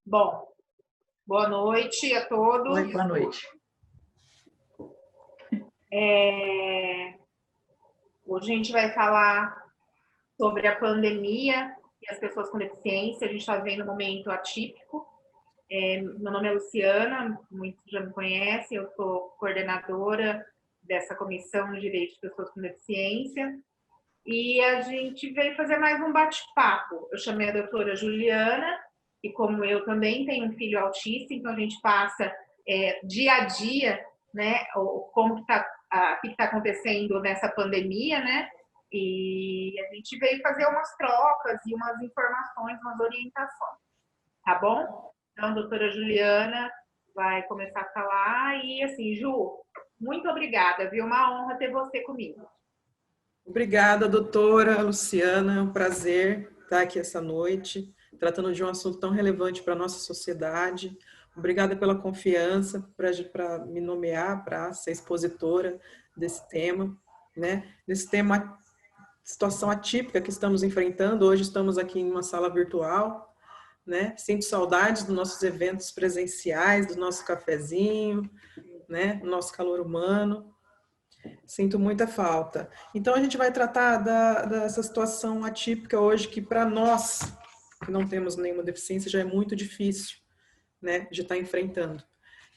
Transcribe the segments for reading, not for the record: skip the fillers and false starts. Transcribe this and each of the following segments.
Bom, boa noite a Oi, todos. boa noite. Hoje a gente vai falar sobre a pandemia e as pessoas com deficiência. A gente está vivendo um momento atípico. Meu nome é Luciana, muitos já me conhecem, eu sou coordenadora dessa Comissão de Direitos de Pessoas com Deficiência. E a gente veio fazer mais um bate-papo. Eu chamei a doutora Juliana, e como eu também tenho um filho autista, então a gente passa dia a dia, né, como que está o que está acontecendo nessa pandemia, né? E a gente veio fazer umas trocas e umas informações, umas orientações, tá bom? Então, a doutora Juliana vai começar a falar e assim, Ju, muito obrigada, viu? Uma honra ter você comigo. Obrigada, doutora Luciana. É um prazer estar aqui essa noite, tratando de um assunto tão relevante para a nossa sociedade. Obrigada pela confiança para me nomear, para ser expositora desse tema, né? Desse tema, situação atípica que estamos enfrentando. Hoje estamos aqui em uma sala virtual, né? Sinto saudades dos nossos eventos presenciais, do nosso cafezinho, né? Do nosso calor humano. Sinto muita falta. Então, a gente vai tratar dessa situação atípica hoje, que para nós, que não temos nenhuma deficiência, já é muito difícil, né, de estar enfrentando.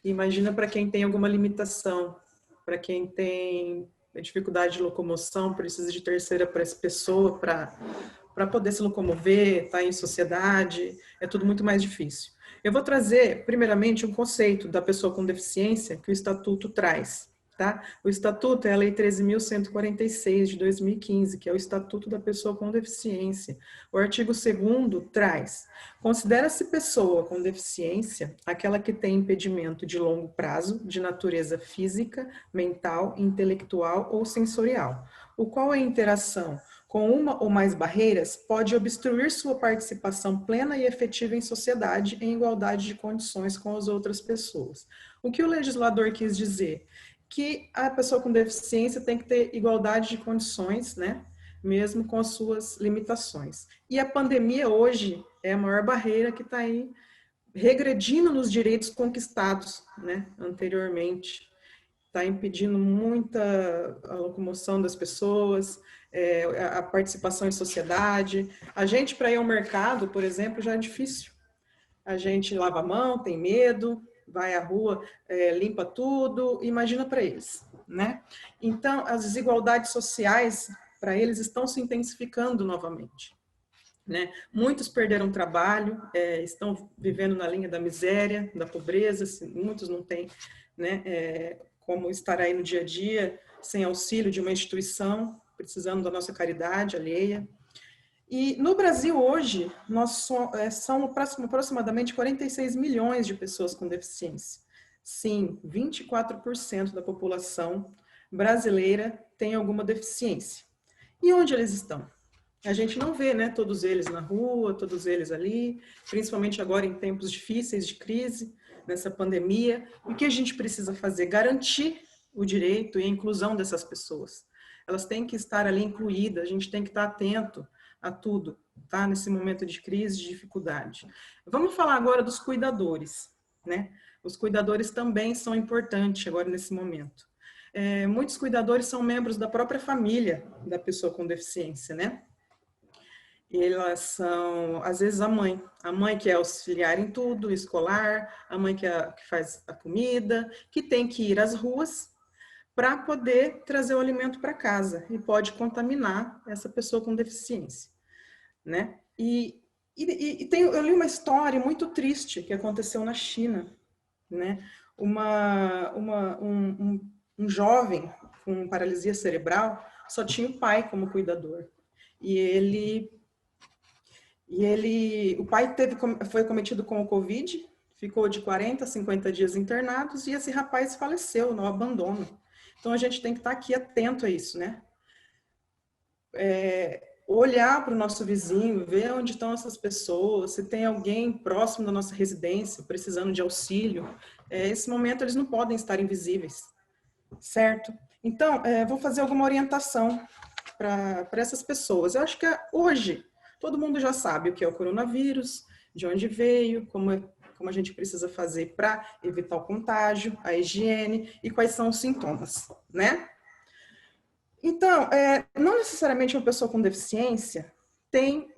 Imagina para quem tem alguma limitação, para quem tem dificuldade de locomoção, precisa de terceira pessoa para poder se locomover, estar em sociedade, é tudo muito mais difícil. Eu vou trazer, primeiramente, um conceito da pessoa com deficiência que o Estatuto traz. Tá? O Estatuto é a Lei 13.146 de 2015, que é o Estatuto da Pessoa com Deficiência. O artigo 2º traz: considera-se pessoa com deficiência aquela que tem impedimento de longo prazo, de natureza física, mental, intelectual ou sensorial, o qual a interação com uma ou mais barreiras pode obstruir sua participação plena e efetiva em sociedade em igualdade de condições com as outras pessoas. O que o legislador quis dizer? Que a pessoa com deficiência tem que ter igualdade de condições, né? Mesmo com as suas limitações. E a pandemia hoje é a maior barreira que está aí regredindo nos direitos conquistados, né, anteriormente. Está impedindo muita a locomoção das pessoas, a participação em sociedade. A gente, para ir ao mercado, por exemplo, já é difícil. A gente lava a mão, tem medo, vai à rua, limpa tudo, imagina para eles, né? Então, as desigualdades sociais para eles estão se intensificando novamente, né? Muitos perderam trabalho, estão vivendo na linha da miséria, da pobreza, muitos não têm, né, como estar aí no dia a dia sem auxílio de uma instituição, precisando da nossa caridade alheia. E no Brasil hoje, são aproximadamente 46 milhões de pessoas com deficiência. Sim, 24% da população brasileira tem alguma deficiência. E onde eles estão? A gente não vê, né, todos eles na rua, todos eles ali, principalmente agora em tempos difíceis de crise, nessa pandemia. O que a gente precisa fazer? Garantir o direito e a inclusão dessas pessoas. Elas têm que estar ali incluídas, a gente tem que estar atento a tudo, tá? Nesse momento de crise, de dificuldade. Vamos falar agora dos cuidadores, né? Os cuidadores também são importantes agora nesse momento. Muitos cuidadores são membros da própria família da pessoa com deficiência, né? Elas são, às vezes, a mãe que é auxiliar em tudo, escolar, a mãe que faz a comida, que tem que ir às ruas para poder trazer o alimento para casa e pode contaminar essa pessoa com deficiência, né? Eu li uma história muito triste que aconteceu na China, né? Um jovem com paralisia cerebral só tinha o pai como cuidador e o pai foi cometido com o Covid, ficou de 40 a 50 dias internados e esse rapaz faleceu no abandono. Então, a gente tem que estar aqui atento a isso, né? Olhar para o nosso vizinho, ver onde estão essas pessoas, se tem alguém próximo da nossa residência precisando de auxílio. Esse momento, eles não podem estar invisíveis, certo? Então, vou fazer alguma orientação para essas pessoas. Eu acho que hoje todo mundo já sabe o que é o coronavírus, de onde veio, como como a gente precisa fazer para evitar o contágio, a higiene e quais são os sintomas, né? Então, não necessariamente uma pessoa com deficiência tem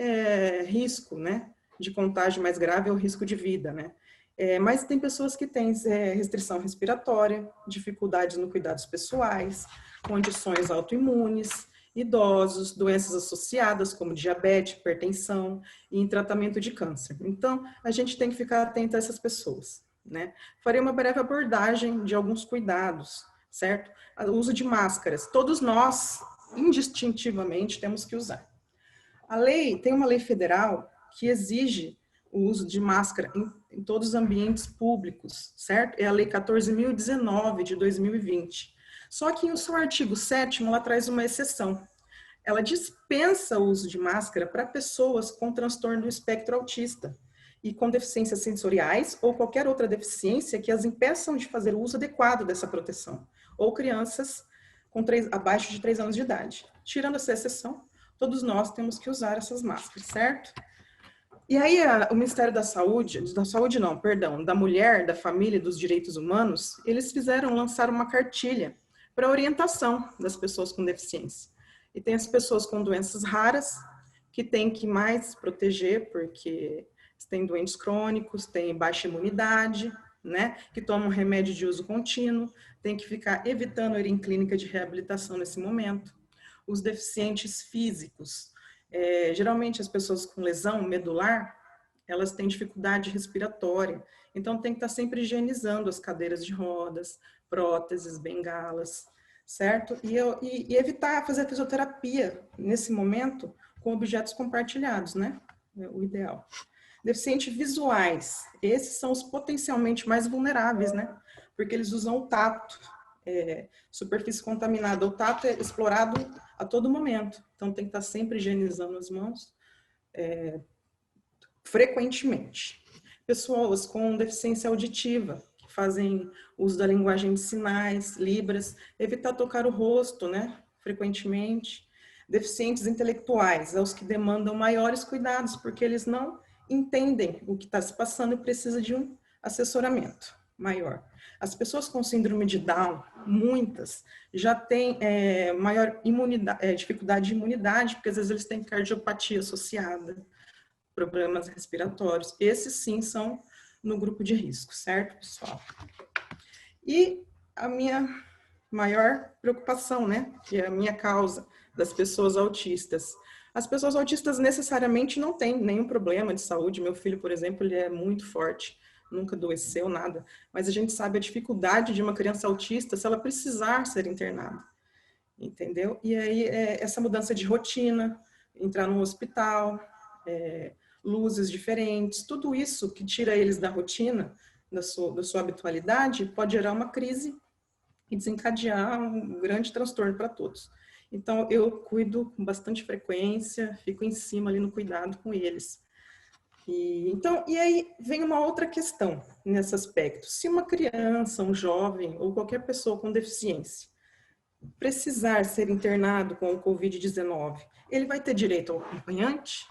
risco, né, de contágio mais grave ou risco de vida, né? Mas tem pessoas que têm restrição respiratória, dificuldades no cuidados pessoais, condições autoimunes, idosos, doenças associadas como diabetes, hipertensão e em tratamento de câncer. Então, a gente tem que ficar atento a essas pessoas, né? Farei uma breve abordagem de alguns cuidados, certo? O uso de máscaras. Todos nós, indistintivamente, temos que usar. Tem uma lei federal que exige o uso de máscara em todos os ambientes públicos, certo? É a Lei 14.019 de 2020. Só que em seu artigo 7º, ela traz uma exceção. Ela dispensa o uso de máscara para pessoas com transtorno do espectro autista e com deficiências sensoriais ou qualquer outra deficiência que as impeçam de fazer o uso adequado dessa proteção, ou crianças abaixo de 3 anos de idade. Tirando essa exceção, todos nós temos que usar essas máscaras, certo? E aí o Ministério da Saúde não, perdão, da Mulher, da Família e dos Direitos Humanos, eles lançar uma cartilha para orientação das pessoas com deficiência. E tem as pessoas com doenças raras, que tem que mais proteger, porque tem doentes crônicos, tem baixa imunidade, né, que tomam remédio de uso contínuo, tem que ficar evitando ir em clínica de reabilitação nesse momento. Os deficientes físicos, geralmente as pessoas com lesão medular, elas têm dificuldade respiratória, então tem que estar sempre higienizando as cadeiras de rodas, próteses, bengalas, certo? E evitar fazer fisioterapia nesse momento com objetos compartilhados, né? É o ideal. Deficientes visuais, esses são os potencialmente mais vulneráveis, né? Porque eles usam o tato, superfície contaminada. O tato é explorado a todo momento, então tem que estar sempre higienizando as mãos frequentemente. Pessoas com deficiência auditiva, que fazem uso da linguagem de sinais, libras, evitar tocar o rosto, né? Frequentemente. Deficientes intelectuais, aos que demandam maiores cuidados, porque eles não entendem o que está se passando e precisa de um assessoramento maior. As pessoas com síndrome de Down, muitas, já têm maior dificuldade de imunidade, porque às vezes eles têm cardiopatia associada, problemas respiratórios. Esses sim são no grupo de risco, certo, pessoal? E a minha maior preocupação, né, que é a minha causa, das pessoas autistas. As pessoas autistas necessariamente não têm nenhum problema de saúde. Meu filho, por exemplo, ele é muito forte, nunca adoeceu, nada. Mas a gente sabe a dificuldade de uma criança autista se ela precisar ser internada, entendeu? E aí, essa mudança de rotina, entrar no hospital, luzes diferentes, tudo isso que tira eles da rotina, da sua habitualidade, pode gerar uma crise e desencadear um grande transtorno para todos. Então, eu cuido com bastante frequência, fico em cima ali no cuidado com eles. E aí vem uma outra questão nesse aspecto. Se uma criança, um jovem ou qualquer pessoa com deficiência precisar ser internado com o Covid-19, ele vai ter direito ao acompanhante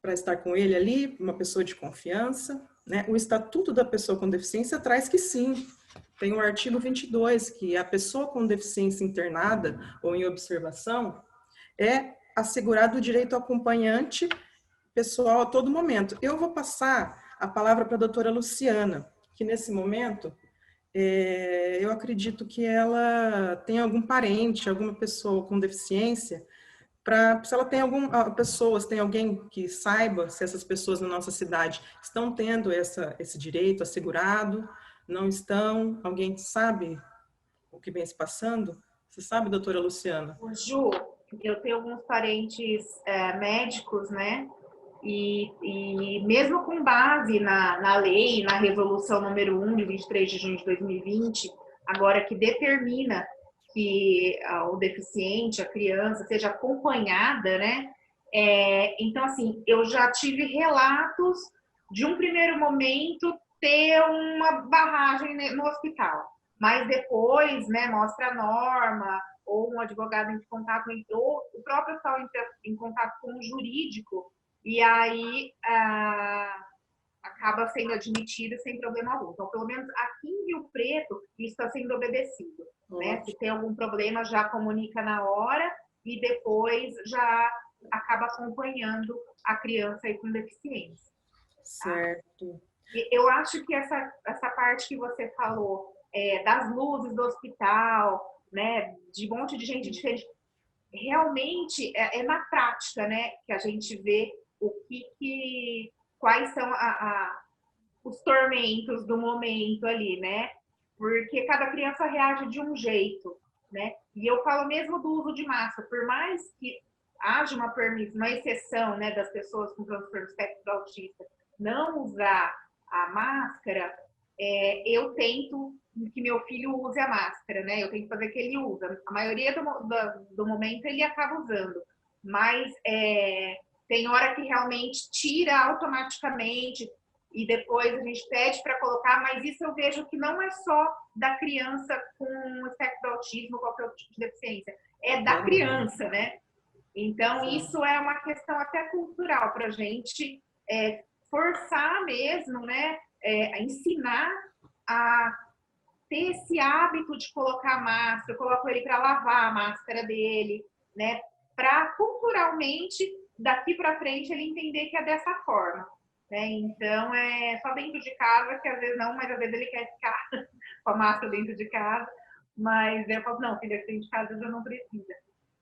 para estar com ele ali, uma pessoa de confiança, né? O Estatuto da Pessoa com Deficiência traz que sim. Tem o artigo 22, que a pessoa com deficiência internada ou em observação é assegurado o direito ao acompanhante pessoal a todo momento. Eu vou passar a palavra para a doutora Luciana, que nesse momento, eu acredito que ela tem algum parente, alguma pessoa com deficiência, se ela tem tem alguém que saiba se essas pessoas na nossa cidade estão tendo esse direito assegurado, não estão, alguém sabe o que vem se passando? Você sabe, doutora Luciana? Ju, eu tenho alguns parentes médicos, né? E mesmo com base na lei, na resolução número 1 de 23 de junho de 2020, agora que determina que o deficiente, a criança, seja acompanhada, né? Então, assim, eu já tive relatos de um primeiro momento ter uma barragem no hospital, mas depois, né, mostra a norma, ou um advogado em contato, ou o próprio hospital em contato com o jurídico, e aí acaba sendo admitido sem problema algum. Então, pelo menos aqui em Rio Preto, isso está sendo obedecido. Né? Se tem algum problema, já comunica na hora e depois já acaba acompanhando a criança aí com deficiência. Certo. Tá? Eu acho que essa parte que você falou, das luzes do hospital, né, de um monte de gente diferente, realmente é na prática, né, que a gente vê quais são os tormentos do momento ali, né? Porque cada criança reage de um jeito, né? E eu falo mesmo do uso de máscara, por mais que haja uma exceção, né, das pessoas com transtorno espectro autista não usar a máscara, eu tento que meu filho use a máscara, né? Eu tento fazer que ele usa. A maioria do momento ele acaba usando, mas tem hora que realmente tira automaticamente e depois a gente pede para colocar, mas isso eu vejo que não é só da criança com espectro do autismo, qualquer outro tipo de deficiência, é da criança, né? Então, isso é uma questão até cultural para a gente forçar mesmo, né? Ensinar a ter esse hábito de colocar máscara, eu coloco ele para lavar a máscara dele, né? Para culturalmente, daqui para frente, ele entender que é dessa forma. Né? Então, é só dentro de casa, que às vezes não, mas às vezes ele quer ficar com a máscara dentro de casa. Mas eu falo, não, filha, dentro de casa já não precisa.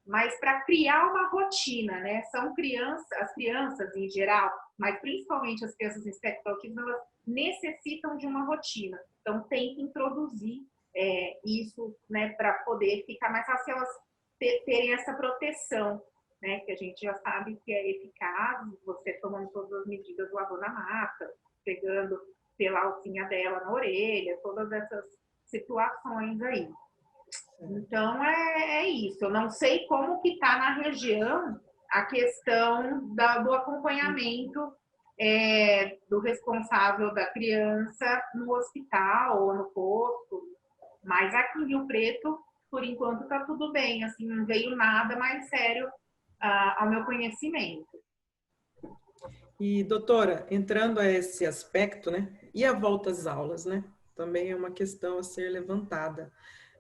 Mas para criar uma rotina, né? São crianças, as crianças em geral, mas principalmente as crianças em espectro autismo, elas necessitam de uma rotina. Então, tem que introduzir isso, né, para poder ficar mais fácil elas terem essa proteção, né, que a gente já sabe que é eficaz, você tomando todas as medidas, lavando a máscara, pegando pela alcinha dela na orelha, todas essas situações aí. Então, é isso. Eu não sei como que está na região a questão do acompanhamento do responsável da criança no hospital ou no posto, mas aqui em Rio Preto, por enquanto, está tudo bem. Assim, não veio nada mais sério ao meu conhecimento. E, doutora, entrando a esse aspecto, né? E a volta às aulas, né? Também é uma questão a ser levantada.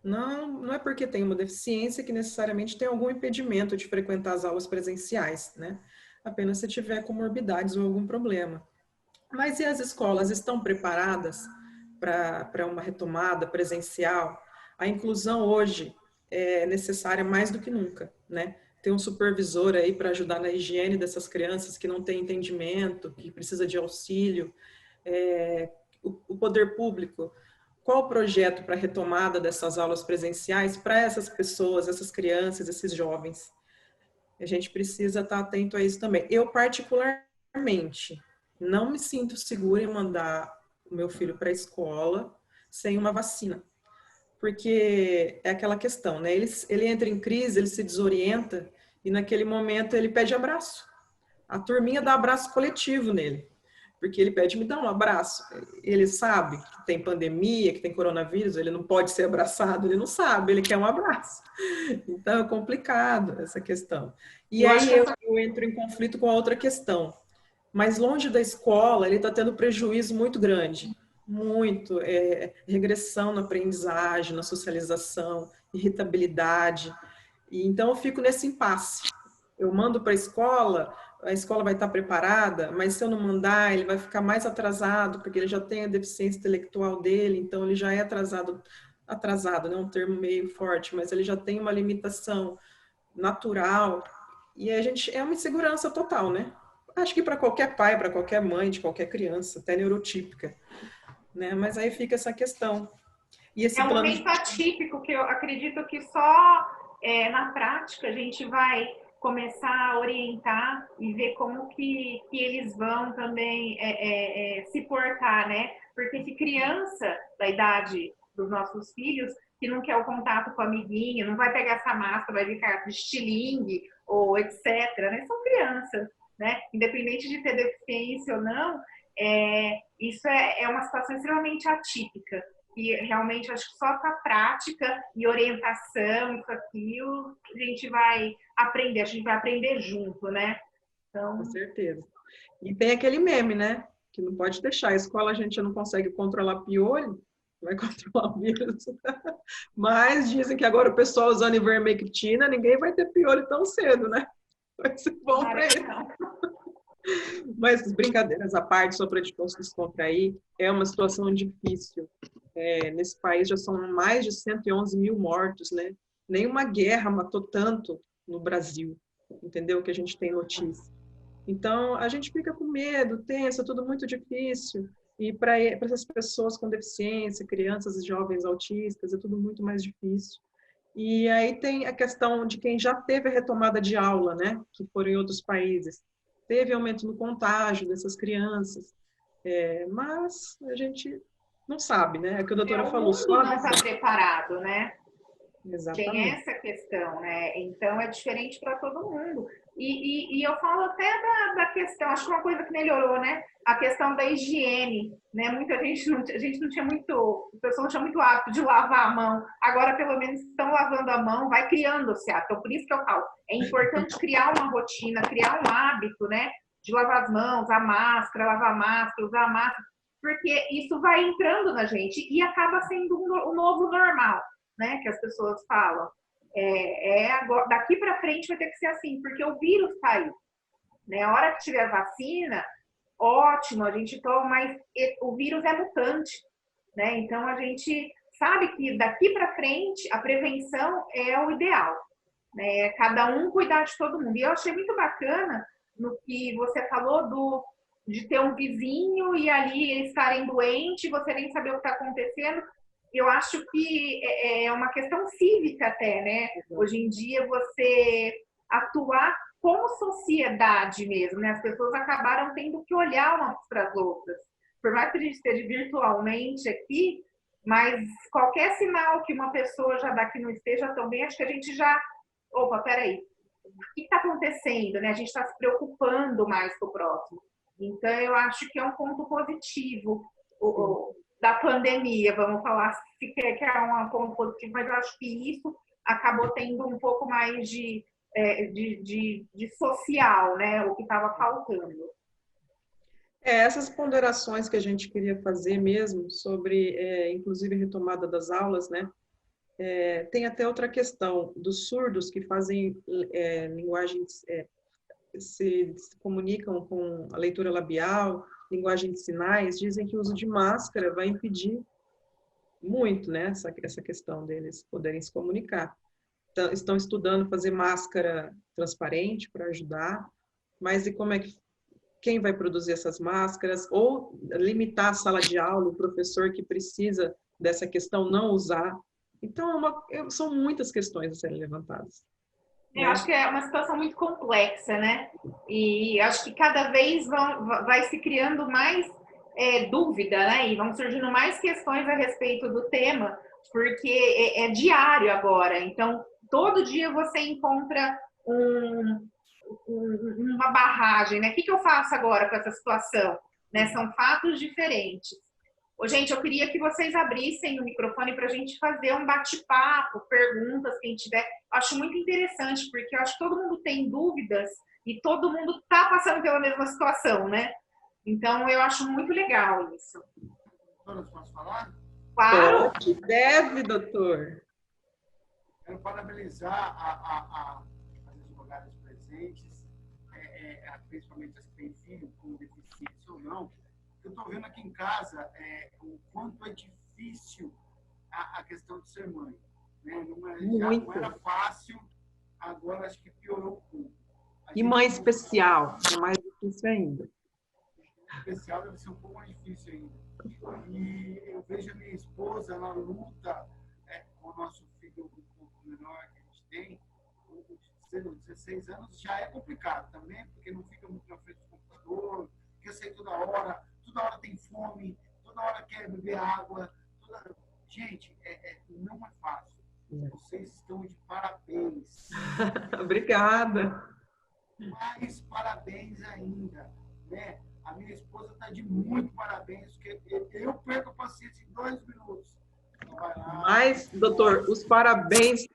Não é porque tem uma deficiência que necessariamente tem algum impedimento de frequentar as aulas presenciais, né? Apenas se tiver comorbidades ou algum problema. Mas e as escolas estão preparadas para uma retomada presencial? A inclusão hoje é necessária mais do que nunca, né? Ter um supervisor aí para ajudar na higiene dessas crianças que não têm entendimento, que precisa de auxílio. O poder público, qual o projeto para a retomada dessas aulas presenciais para essas pessoas, essas crianças, esses jovens? A gente precisa estar atento a isso também. Eu, particularmente, não me sinto segura em mandar o meu filho para a escola sem uma vacina. Porque é aquela questão, né? Ele entra em crise, ele se desorienta e naquele momento ele pede abraço. A turminha dá abraço coletivo nele, porque ele pede, me dá um abraço. Ele sabe que tem pandemia, que tem coronavírus, ele não pode ser abraçado, ele não sabe, ele quer um abraço. Então é complicado essa questão. E aí eu entro em conflito com a outra questão. Mas longe da escola, ele está tendo prejuízo muito grande. Muito. Regressão na aprendizagem, na socialização, irritabilidade. E então eu fico nesse impasse. Eu mando para a escola vai estar preparada, mas se eu não mandar, ele vai ficar mais atrasado, porque ele já tem a deficiência intelectual dele, então ele já é atrasado, né, um termo meio forte, mas ele já tem uma limitação natural, e a gente é uma insegurança total, né? Acho que para qualquer pai, para qualquer mãe, de qualquer criança, até neurotípica, né? Mas aí fica essa questão. E esse um momento atípico que eu acredito que só na prática a gente vai começar a orientar e ver como que eles vão também se portar, né? Porque se criança da idade dos nossos filhos que não quer o contato com o amiguinho, não vai pegar essa máscara, vai ficar de estilingue ou etc, né? São crianças, né? Independente de ter deficiência ou não, isso é uma situação extremamente atípica. E realmente acho que só com a prática e orientação, isso aquilo, a gente vai aprender junto, né? Então... Com certeza. E tem aquele meme, né? que não pode deixar. A escola a gente já não consegue controlar piolho, vai controlar o vírus. Mas dizem que agora o pessoal usando ivermectina, ninguém vai ter piolho tão cedo, né? Vai ser bom para ele. Mas brincadeiras à parte, só para descontrair, é uma situação difícil. Nesse país já são mais de 111 mil mortos, né? Nenhuma guerra matou tanto no Brasil, entendeu? Que a gente tem notícia. Então, a gente fica com medo, tenso, é tudo muito difícil. E para essas pessoas com deficiência, crianças e jovens autistas, é tudo muito mais difícil. E aí tem a questão de quem já teve a retomada de aula, né? Que foram em outros países. Teve aumento no contágio dessas crianças. Mas a gente não sabe, né? É o que a doutora falou. O mundo não está preparado, né? Exatamente. Tem essa questão, né? Então, é diferente para todo mundo. E eu falo até da questão, acho que uma coisa que melhorou, né? A questão da higiene, né? Muita gente a gente não tinha muito, o pessoal não tinha muito hábito de lavar a mão. Agora, pelo menos, estão lavando a mão, vai criando esse hábito. Então, por isso que eu falo, é importante criar uma rotina, criar um hábito, né? De lavar as mãos, usar máscara, usar máscara, porque isso vai entrando na gente e acaba sendo o novo normal, né? Que as pessoas falam. Agora, daqui para frente vai ter que ser assim, porque o vírus está aí. Né? A hora que tiver vacina, ótimo, a gente toma, mas o vírus é mutante. Né? Então, a gente sabe que daqui para frente a prevenção é o ideal. Né? Cada um cuidar de todo mundo. E eu achei muito bacana no que você falou de ter um vizinho e ali eles estarem doentes, você nem saber o que está acontecendo. Eu acho que é uma questão cívica até, né? Hoje em dia, você atuar como sociedade mesmo, né? As pessoas acabaram tendo que olhar umas para as outras. Por mais que a gente esteja virtualmente aqui, mas qualquer sinal que uma pessoa já dá que não esteja tão bem, acho que a gente já... Opa, peraí. O que está acontecendo, né? A gente está se preocupando mais com o próximo. Então, eu acho que é um ponto positivo da pandemia, vamos falar se quer que é um ponto positivo, mas eu acho que isso acabou tendo um pouco mais de social, né? O que estava faltando. Essas ponderações que a gente queria fazer mesmo sobre, inclusive, a retomada das aulas, né? Tem até outra questão dos surdos que fazem linguagens, se comunicam com a leitura labial, linguagem de sinais, dizem que o uso de máscara vai impedir muito, né, essa questão deles poderem se comunicar. Então, estão estudando fazer máscara transparente para ajudar, mas e como é que quem vai produzir essas máscaras? Ou limitar a sala de aula, o professor que precisa dessa questão não usar. Então, são muitas questões a serem levantadas. Eu acho que é uma situação muito complexa, né? E acho que cada vez vai se criando mais dúvida, né? E vão surgindo mais questões a respeito do tema, porque é diário agora. Então, todo dia você encontra uma barragem, né? O que eu faço agora com essa situação? Né? São fatos diferentes. Gente, eu queria que vocês abrissem o microfone para a gente fazer um bate-papo, perguntas, quem tiver. Acho muito interessante, porque eu acho que todo mundo tem dúvidas e todo mundo está passando pela mesma situação, né? Então, eu acho muito legal isso. Doutora, posso falar? Claro. Deve, doutor. Quero parabenizar as advogadas presentes, principalmente as que têm filho com deficiência ou não. Eu estou vendo aqui em casa o quanto é difícil a questão de ser mãe. Né? Já não era fácil, agora acho que piorou um pouco. E mãe especial, é mais difícil ainda. Especial deve ser um pouco mais difícil ainda. E eu vejo a minha esposa, ela luta com o nosso filho um pouco menor que a gente tem, com 16 anos, já é complicado também, porque não fica muito na frente do computador, quer sair toda hora tem fome, toda hora quer beber água. Gente, não é fácil. Vocês estão de parabéns. Obrigada. Mais parabéns ainda. Né? A minha esposa está de muito parabéns, porque eu perco a paciência em 2 minutos. Mas, doutor, os parabéns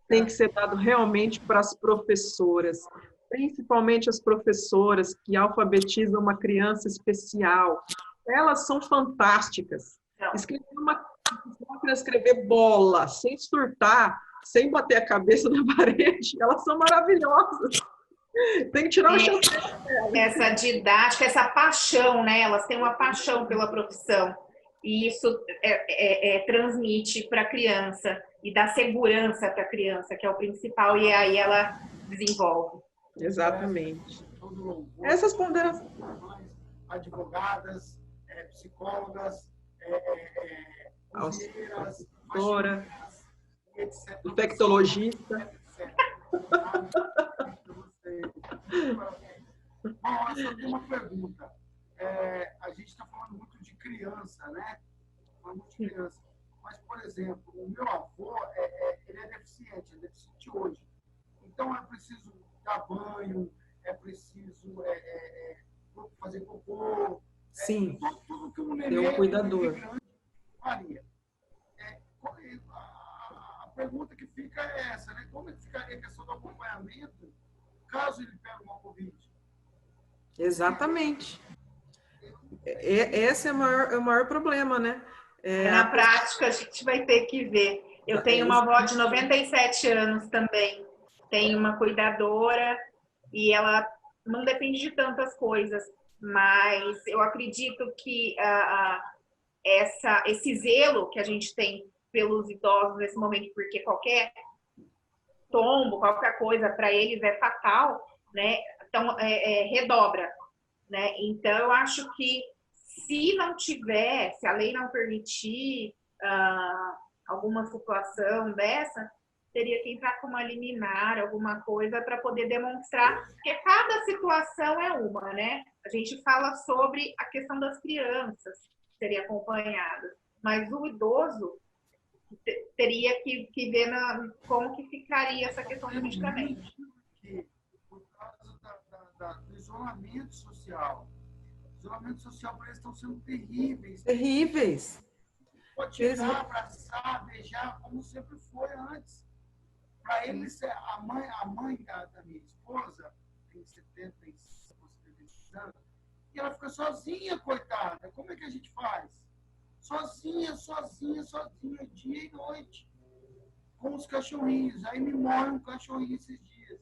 têm que ser dados realmente para as professoras, principalmente as professoras que alfabetizam uma criança especial, elas são fantásticas. Escrever uma máquina, escrever bola, sem surtar, sem bater a cabeça na parede, elas são maravilhosas. Tem que tirar o chapéu dela. Essa didática, essa paixão, né? Elas têm uma paixão pela profissão. E isso transmite para a criança e dá segurança para a criança, que é o principal, e aí ela desenvolve. Exatamente. Essas ponderações. Advogadas, psicólogas, cozinheiras, etc. Infectologista. Bom, eu só tenho uma pergunta. A gente está falando muito de criança, né? Falando muito de criança. Mas, por exemplo, o meu avô, ele é deficiente hoje. Então, é preciso dar banho, é preciso fazer cocô. Sim, Tudo que um neném tem um cuidador. faria. A pergunta que fica é essa, né? Como é que ficaria a questão do acompanhamento caso ele pegue uma Covid? Exatamente. Esse é o maior problema, né? Na prática, a gente vai ter que ver. Eu tenho uma avó de 97 anos também. Tenho uma cuidadora e ela não depende de tantas coisas. Mas eu acredito que esse zelo que a gente tem pelos idosos nesse momento, porque qualquer tombo, qualquer coisa para eles é fatal, né? Então, redobra, né? Então, eu acho que se a lei não permitir alguma situação dessa, teria que entrar com uma liminar, alguma coisa, para poder demonstrar, porque cada situação é uma, né? A gente fala sobre a questão das crianças serem acompanhadas, mas o idoso teria que ver como que ficaria essa questão do medicamento. Por causa do isolamento social. O isolamento social para eles estão sendo terríveis. Terríveis. Pode chegar, abraçar, beijar, como sempre foi antes. Para eles, a mãe da minha esposa tem 75 anos, e ela fica sozinha, coitada. Como é que a gente faz? Sozinha, dia e noite, com os cachorrinhos. Aí me morre um cachorrinho esses dias.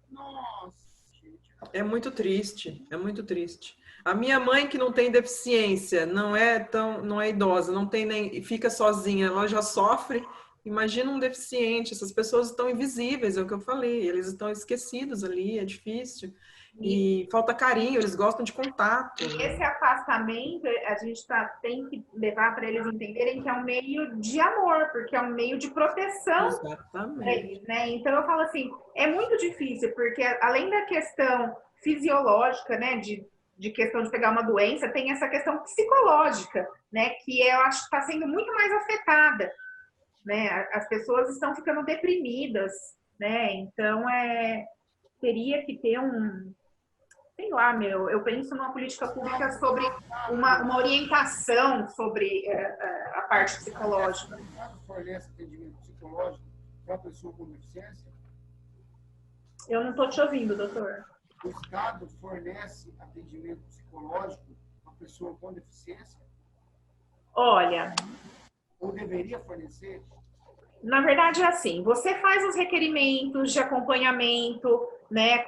Nossa, gente. É muito triste, é muito triste. A minha mãe, que não tem deficiência, não é idosa, não tem nem, fica sozinha, ela já sofre. Imagina um deficiente, essas pessoas estão invisíveis, é o que eu falei, eles estão esquecidos ali, é difícil. E falta carinho, eles gostam de contato. E esse afastamento, a gente tem que levar para eles entenderem que é um meio de amor, porque é um meio de proteção. Exatamente. Né? Então, eu falo assim, é muito difícil, porque além da questão fisiológica, né, de questão de pegar uma doença, tem essa questão psicológica, né, que eu acho que está sendo muito mais afetada. Né? As pessoas estão ficando deprimidas, né? Então, teria que ter sei lá, eu penso numa política pública sobre uma orientação sobre a parte psicológica. O Estado fornece atendimento psicológico para a pessoa com deficiência? Eu não estou te ouvindo, doutor. O Estado fornece atendimento psicológico para a pessoa com deficiência? Olha... Ou deveria fornecer? Na verdade, é assim, você faz os requerimentos de acompanhamento, né?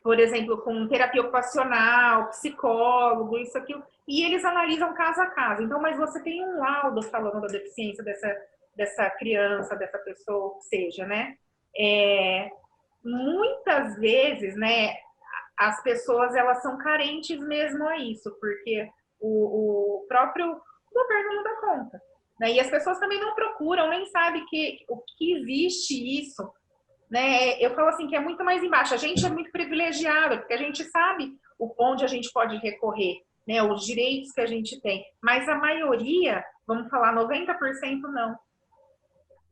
Por exemplo, com terapia ocupacional, psicólogo, isso, aquilo, e eles analisam caso a caso. Então, mas você tem um laudo falando da deficiência dessa criança, dessa pessoa, que seja, né? Muitas vezes, né, as pessoas, elas são carentes mesmo a isso, porque o próprio governo não dá conta. Né? E as pessoas também não procuram, nem sabem que existe isso. Né? Eu falo assim, que é muito mais embaixo. A gente é muito privilegiado, porque a gente sabe onde a gente pode recorrer, né? Os direitos que a gente tem. Mas a maioria, vamos falar, 90% não.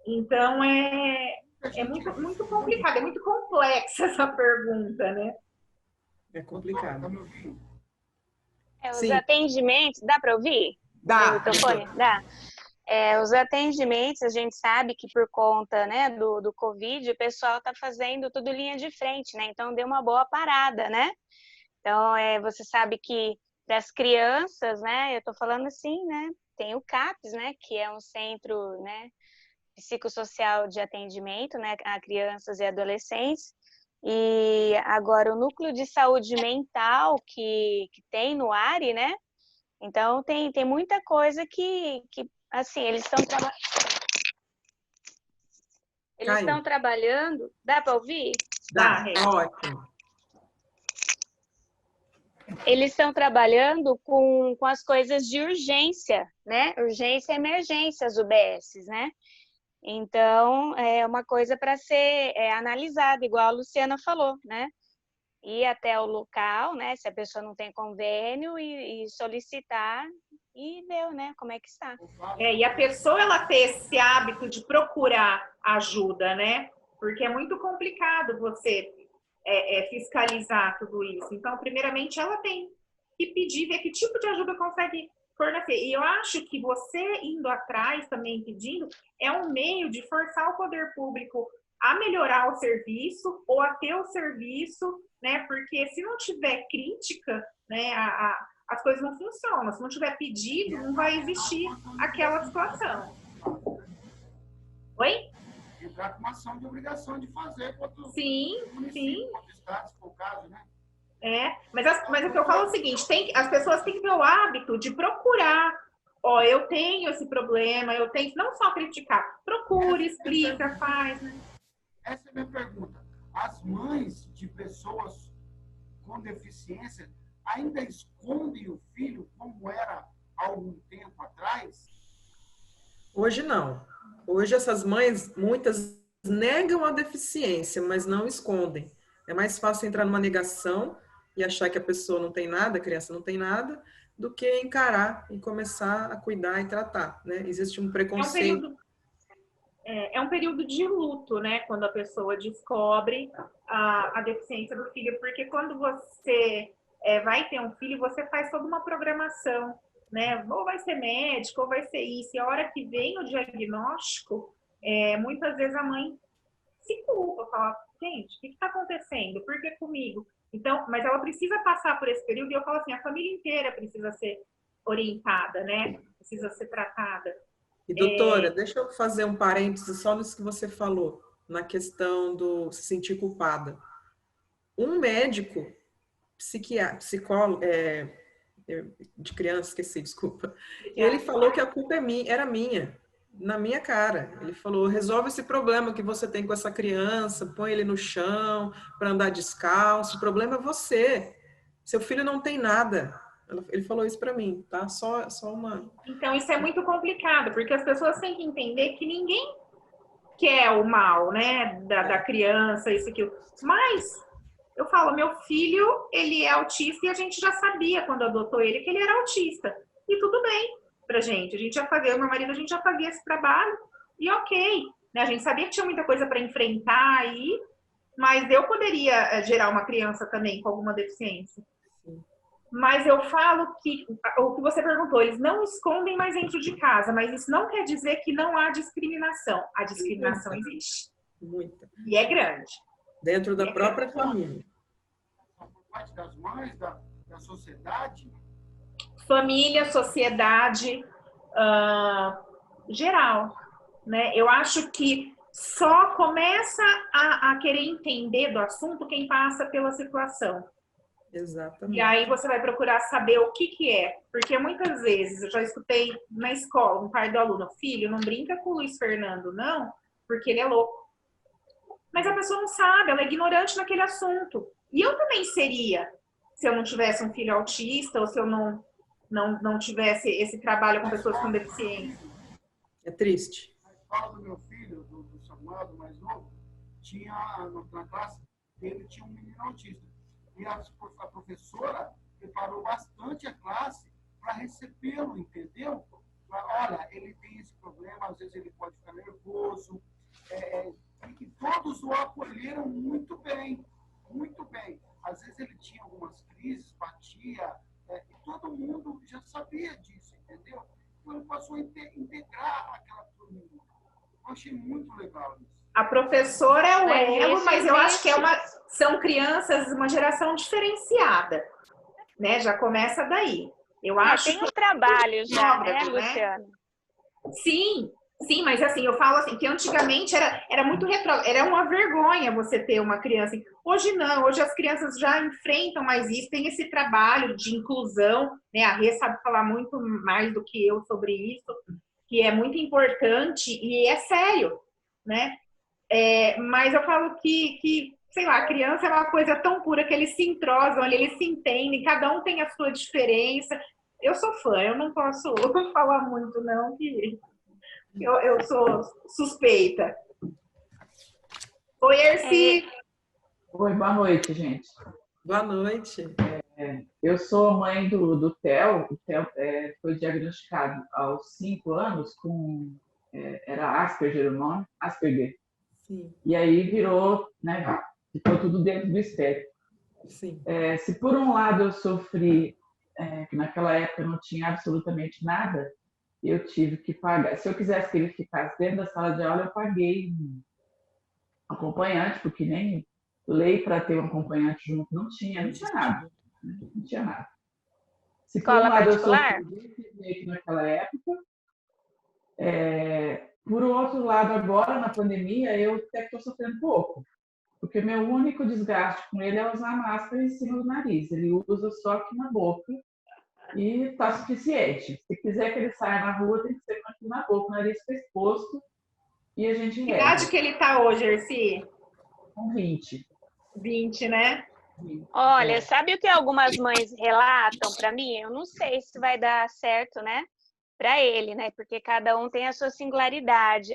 Então, é muito, muito complicado, é muito complexa essa pergunta, né? É complicado. Os atendimentos, dá para ouvir? Dá. Dá. Os atendimentos, a gente sabe que por conta, né, do Covid, o pessoal está fazendo tudo linha de frente, né? Então, deu uma boa parada, né? Então, você sabe que das crianças, né, eu estou falando assim, né, tem o CAPS, né, que é um centro, né, psicossocial de atendimento, né, a crianças e adolescentes, e agora o núcleo de saúde mental que tem no ARI, né, então tem muita coisa que assim, eles estão trabalhando, dá para ouvir? Dá, ótimo. Eles estão trabalhando com as coisas de urgência, né? Urgência e emergência, as UBSs, né? Então, é uma coisa para ser analisada, igual a Luciana falou, né? Ir até o local, né? Se a pessoa não tem convênio e solicitar e ver, né? Como é que está. E a pessoa, ela ter esse hábito de procurar ajuda, né? Porque é muito complicado você fiscalizar tudo isso. Então, primeiramente, ela tem que pedir, ver que tipo de ajuda consegue fornecer. E eu acho que você indo atrás também, pedindo, é um meio de forçar o poder público a melhorar o serviço ou a ter o serviço, né? Porque se não tiver crítica, né, as coisas não funcionam. Se não tiver pedido, não vai existir aquela situação. Oi? Entrar com uma ação de obrigação de fazer contra o município, contra o Estado, se for o caso, né? Mas o que eu falo é o seguinte, as pessoas têm que ter o hábito de procurar. Ó, eu tenho esse problema, eu tenho, não só criticar, procure, explica, faz, né? Essa é a minha pergunta. As mães de pessoas com deficiência ainda escondem o filho como era há algum tempo atrás? Hoje não. Hoje essas mães, muitas negam a deficiência, mas não escondem. É mais fácil entrar numa negação e achar que a pessoa não tem nada, a criança não tem nada, do que encarar e começar a cuidar e tratar, né? Existe um preconceito. É um período de luto, né? Quando a pessoa descobre a deficiência do filho, porque quando você vai ter um filho, você faz toda uma programação, né? Ou vai ser médico, ou vai ser isso. E a hora que vem o diagnóstico, muitas vezes a mãe se culpa, fala, gente, o que está acontecendo? Por que comigo? Então, mas ela precisa passar por esse período, e eu falo assim, a família inteira precisa ser orientada, né? Precisa ser tratada. E, doutora, deixa eu fazer um parêntese só nisso que você falou, na questão do se sentir culpada. Um médico, psicólogo, de criança, esqueci, desculpa, ele falou que a culpa era minha, na minha cara. Ele falou, resolve esse problema que você tem com essa criança, põe ele no chão para andar descalço, o problema é você. Seu filho não tem nada. Ele falou isso para mim, tá? Só uma... Então, isso é muito complicado, porque as pessoas têm que entender que ninguém quer o mal, né, da criança, isso, aquilo. Mas, eu falo, meu filho, ele é autista e a gente já sabia, quando adotou ele, que ele era autista. E tudo bem pra gente. A gente já fazia, meu marido, a gente já fazia esse trabalho e ok. Né? A gente sabia que tinha muita coisa para enfrentar aí, mas eu poderia gerar uma criança também com alguma deficiência. Mas eu falo que, o que você perguntou, eles não escondem mais dentro de casa, mas isso não quer dizer que não há discriminação. A discriminação existe. Muita. E é grande. Dentro da própria família. Por parte das mães, da sociedade? Família, sociedade, geral. Né? Eu acho que só começa a querer entender do assunto quem passa pela situação. Exatamente. E aí você vai procurar saber o que é. Porque muitas vezes, eu já escutei na escola, um pai do aluno, filho, não brinca com o Luiz Fernando, não, porque ele é louco. Mas a pessoa não sabe, ela é ignorante naquele assunto. E eu também seria, se eu não tivesse um filho autista, ou se eu não tivesse esse trabalho com pessoas com deficiência. É triste. Na escola do meu filho, do Samuel, do mais novo, tinha, na classe dele, tinha um menino autista. E a professora preparou bastante a classe para recebê-lo, entendeu? Olha, ele tem esse problema, às vezes ele pode ficar nervoso. E todos o acolheram muito bem, muito bem. Às vezes ele tinha algumas crises, batia, e todo mundo já sabia disso, entendeu? Então ele passou a integrar integrar aquela turma. Eu achei muito legal isso. A professora é o elo, mas eu acho que existe. são crianças, uma geração diferenciada, né? Já começa daí. Eu acho Tem que um trabalho já, né, etnógrafo, né? Luciana? Sim, sim, mas assim, eu falo assim, que antigamente era muito era uma vergonha você ter uma criança. Hoje não, hoje as crianças já enfrentam mais isso, tem esse trabalho de inclusão, né? A Rê sabe falar muito mais do que eu sobre isso, que é muito importante e é sério, né? Mas eu falo que, sei lá, a criança é uma coisa tão pura que eles se entrosam, eles se entendem, cada um tem a sua diferença. Eu sou fã, eu não posso falar muito, não, que eu sou suspeita. Oi, Erci. Oi, boa noite, gente. Boa noite. Eu sou mãe do Theo. O Theo foi diagnosticado aos 5 anos com... era Asperger o nome? Asperger. Sim, E aí virou, né? Ficou tudo dentro do espectro. sim. Se por um lado eu sofri, que naquela época não tinha absolutamente nada, eu tive que pagar. Se eu quisesse que ele ficasse dentro da sala de aula, eu paguei um acompanhante, porque nem lei para ter um acompanhante junto não tinha nada. Não tinha nada. Se por um Escola lado eu particular? sofri desse jeito naquela época, por outro lado, agora na pandemia, eu até estou sofrendo pouco. Porque meu único desgaste com ele é usar máscara em cima do nariz. Ele usa só aqui na boca e está suficiente. Se quiser que ele saia na rua, tem que ser aqui na boca, o nariz fica exposto e a gente Que idade reza. que ele tá hoje, Erci? Com 20. 20, né? Olha, sabe o que algumas mães relatam para mim? Eu não sei se vai dar certo, né, para ele, né? Porque cada um tem a sua singularidade.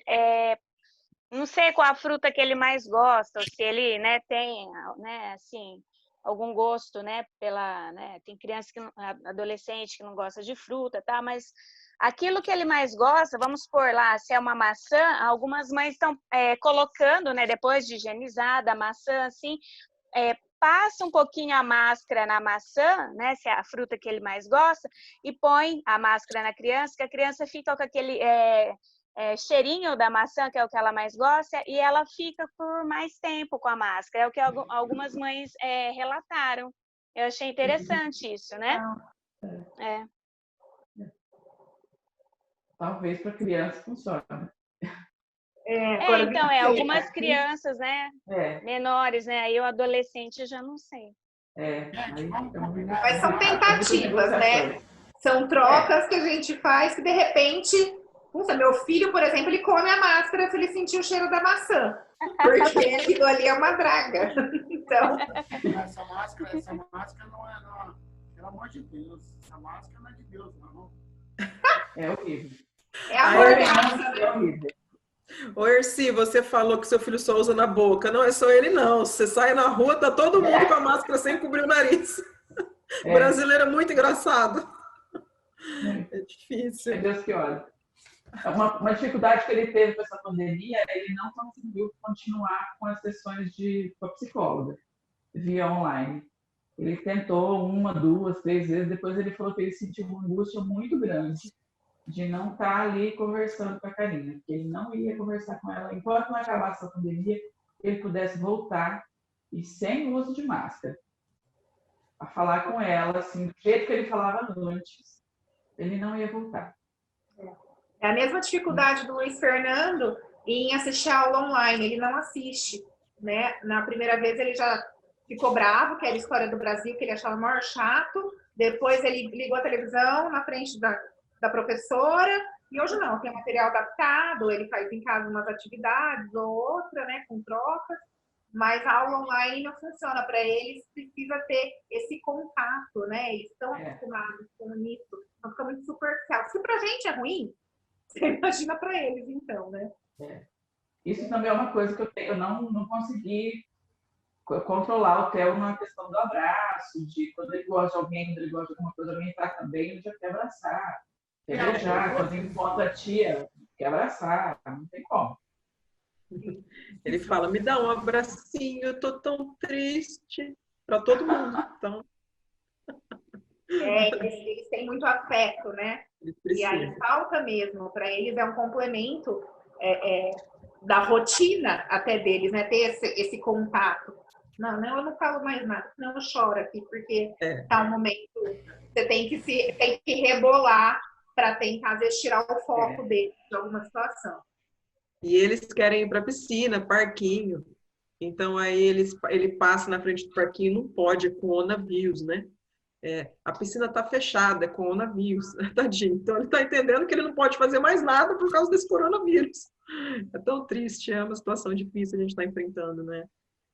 Não sei qual a fruta que ele mais gosta, ou se ele, né, tem, né, assim, algum gosto, né, né, tem criança adolescente que não gosta de fruta, tá? Mas aquilo que ele mais gosta, vamos supor lá, se é uma maçã, algumas mães estão colocando, né, depois de higienizada a maçã, assim, passa um pouquinho a máscara na maçã, né, se é a fruta que ele mais gosta, e põe a máscara na criança, que a criança fica com aquele cheirinho da maçã, que é o que ela mais gosta, e ela fica por mais tempo com a máscara. É o que algumas mães relataram. Eu achei interessante isso, né? Talvez para criança funcione. Agora, algumas crianças, né, É, menores, né, aí o adolescente eu já não sei. Gente, vamos combinar. Mas são tentativas, né? São trocas que a gente faz que, de repente, meu filho, por exemplo, ele come a máscara se ele sentir o cheiro da maçã. Porque aquilo ali é uma draga. Então, Essa máscara não é, não, pelo amor de Deus, essa máscara não é de Deus, não. é horrível. é a mordaça, É horrível. Ô, Erci, você falou que seu filho só usa na boca. Não é só ele, não. Você sai na rua, tá todo mundo com a máscara sem cobrir o nariz. O brasileiro é muito engraçado. É difícil. É Deus que olha. Uma dificuldade que ele teve com essa pandemia, ele não conseguiu continuar com as sessões com a psicóloga, via online. Ele tentou 1, 2, 3 vezes, depois ele falou que ele sentiu uma angústia muito grande de não estar ali conversando com a Karina, que ele não ia conversar com ela enquanto não acabasse a pandemia, ele pudesse voltar e sem uso de máscara, a falar com ela, assim, do jeito que ele falava antes, ele não ia voltar. É a mesma dificuldade do Luiz Fernando em assistir a aula online. Ele não assiste, né? Na primeira vez ele já ficou bravo, que era a História do Brasil, que ele achava maior chato. Depois ele ligou a televisão na frente da professora. E hoje não, tem material adaptado, ele faz em casa umas atividades ou outra, né? Com trocas. Mas a aula online não funciona para eles, precisa ter esse contato, né? Eles estão acostumados com isso. Então fica muito superficial. Se pra gente é ruim, você imagina para eles, então, né? Isso também é uma coisa que eu não consegui controlar o Theo na questão do abraço, de quando ele gosta de alguém, quando ele gosta de alguma coisa, alguém trata bem, ele já quer abraçar, quer beijar, quando encontra a tia, quer abraçar, não tem como. Ele fala, me dá um abracinho, eu tô tão triste. Para todo mundo. Então... Eles têm muito afeto, né? E aí falta mesmo, para eles é um complemento da rotina até deles, né? Ter esse contato. Não, eu não falo mais nada, não, eu choro aqui, porque tá um momento, você tem que rebolar para tentar, às vezes, tirar o foco deles de alguma situação. E eles querem ir para piscina, parquinho. Então, aí ele passa na frente do parquinho, não pode, é coronavírus, né? A piscina está fechada, é coronavírus, tadinho. Então, ele está entendendo que ele não pode fazer mais nada por causa desse coronavírus. É tão triste, é uma situação difícil que a gente está enfrentando, né?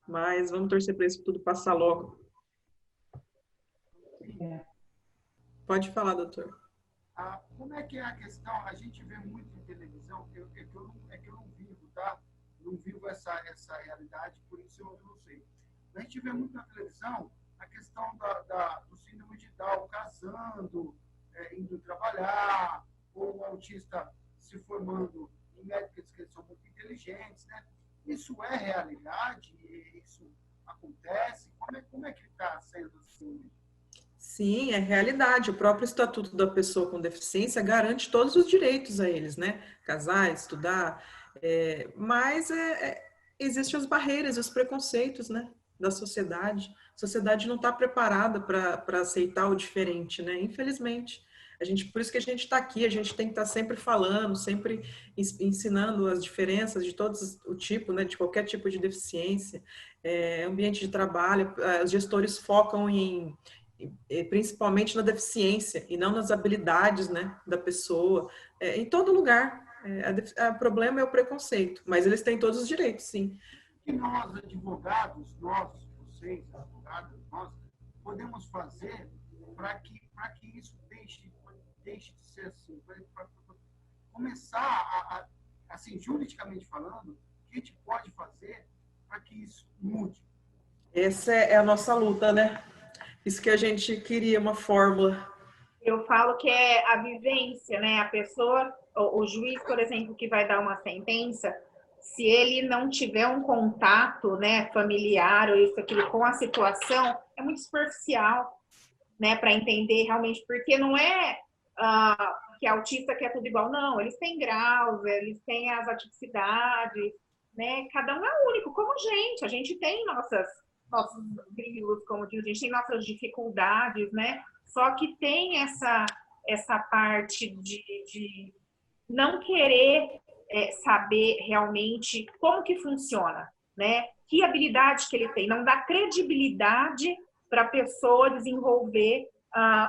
Mas vamos torcer para isso tudo passar logo. Pode falar, doutor. Como é que é a questão? A gente vê muito em televisão, que eu não vivo, tá? Não vivo essa realidade, por isso eu não sei. A gente vê muito na televisão a questão do síndrome de Down casando, indo trabalhar, ou o autista se formando em médicos que são muito inteligentes, né? Isso é realidade? Isso acontece? Como é que está sendo assim? Sim, é realidade. O próprio Estatuto da Pessoa com Deficiência garante todos os direitos a eles, né? Casar, estudar, mas existem as barreiras, os preconceitos, né? Da sociedade. A sociedade não está preparada para aceitar o diferente, né? Infelizmente. Por isso que a gente está aqui, a gente tem que estar sempre falando, sempre ensinando as diferenças de todos o tipo, né? De qualquer tipo de deficiência. Ambiente de trabalho, os gestores focam principalmente na deficiência e não nas habilidades, né, da pessoa, em todo lugar. O problema é o preconceito, mas eles têm todos os direitos, sim. Que nós, advogados, vocês, advogados, nós, podemos fazer para que isso deixe de ser assim, para começar assim, juridicamente falando, o que a gente pode fazer para que isso mude? Essa é a nossa luta, né? Isso que a gente queria, uma fórmula. Eu falo que é a vivência, né? A pessoa, o juiz, por exemplo, que vai dar uma sentença, se ele não tiver um contato, né, familiar ou isso, aquilo com a situação, é muito superficial, né, para entender realmente, porque não é que autista quer tudo igual, não, eles têm graus, eles têm as atipicidades, né, cada um é único, como a gente tem nossos grilos, como diz, a gente tem nossas dificuldades, né, só que tem essa parte de não querer saber realmente como que funciona, né, que habilidade que ele tem, não dá credibilidade para a pessoa desenvolver